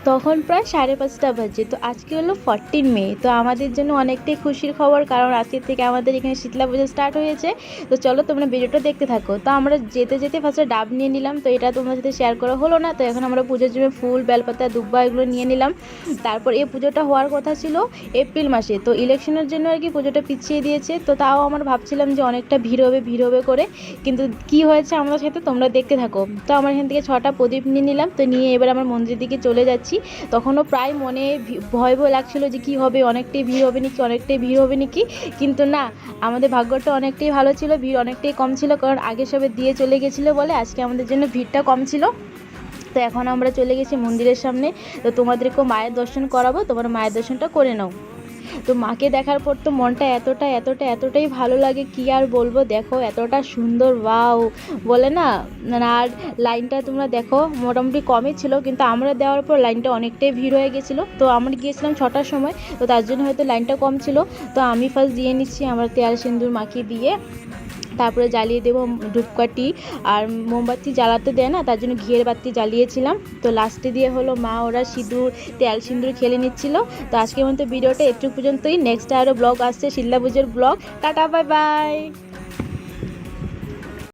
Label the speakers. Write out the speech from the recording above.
Speaker 1: তখন প্রায় 5:30 বাজে। তো আজকে হলো 14 মে। তো আমাদের জন্য অনেকটাই খুশির খবর, কারণ আজকের থেকে আমাদের এখানে শীতলা পুজো স্টার্ট হয়েছে। তো চলো তোমরা ভিডিওটা দেখতে থাকো। তো আমরা যেতে যেতে ফার্স্টে ডাব নিয়ে নিলাম, তো এটা তোমাদের সাথে শেয়ার করা হলো না। তো এখন আমরা পুজোর জন্য ফুল, বেলপাতা, দুব্বা এগুলো নিয়ে নিলাম। তারপর এই পুজোটা হওয়ার কথা ছিল এপ্রিল মাসে, তো ইলেকশনের জন্য আর কি পুজোটা পিছিয়ে দিয়েছে। তো তাও আমরা ভাবছিলাম যে অনেকটা ভিড় হবে করে, কিন্তু কি হয়েছে আমাদের সাথে তোমরা দেখতে থাকো। তো আমরা এখান থেকে 6টা প্রদীপ নিয়ে নিলাম। তো নিয়ে এবার আমরা মন্দিরের দিকে চলে যাচ্ছি। তখনও প্রায় মনে ভয় ভয় লাগছিল যে কি হবে, অনেকটাই ভিড় হবে নাকি, কিন্তু না, আমাদের ভাগ্যটা অনেকটাই ভালো ছিল, ভিড় অনেকটাই কম ছিল, কারণ আগে সবে দিয়ে চলে গেছিলো বলে আজকে আমাদের জন্য ভিড়টা কম ছিল। তো এখন আমরা চলে গেছি মন্দিরের সামনে। তো তোমাদেরকেও মায়ের দর্শন করাবো, তোমার মায়ের দর্শনটা করে নাও। তো মাকে দেখার পর তো মনটা এতটাই ভালো লাগে, কি আর বলবো। দেখো এতটা সুন্দর, ওয়াও বলে না। আর লাইনটা তোমরা দেখো মোটামুটি কমই ছিল, কিন্তু আমরা দেওয়ার পর লাইনটা অনেকটাই ভিড় হয়ে গেছিলো। তো আমরা গিয়েছিলাম 6টার সময়, তো তার জন্য হয়তো লাইনটা কম ছিল। তো আমি ফার্স্ট দিয়ে নিচ্ছি, আমার তেল সিঁদুর মাখিয়ে দিয়ে তারপরে জ্বালিয়ে দেবো ধূপকাঠি। আর মোমবাতি জ্বালাতে দেয় না, তার জন্য ঘিয়ের বাতি জ্বালিয়েছিলাম। তো লাস্টে দিয়ে হলো মা ওরা সিঁদুর, তেল সিঁদুর খেলে নিচ্ছিল। তো আজকের মতো ভিডিওটা একটু পর্যন্তই। নেক্সট আরও ব্লগ আসছে, শীতলা পুজোর ব্লগ। Tata, bye bye.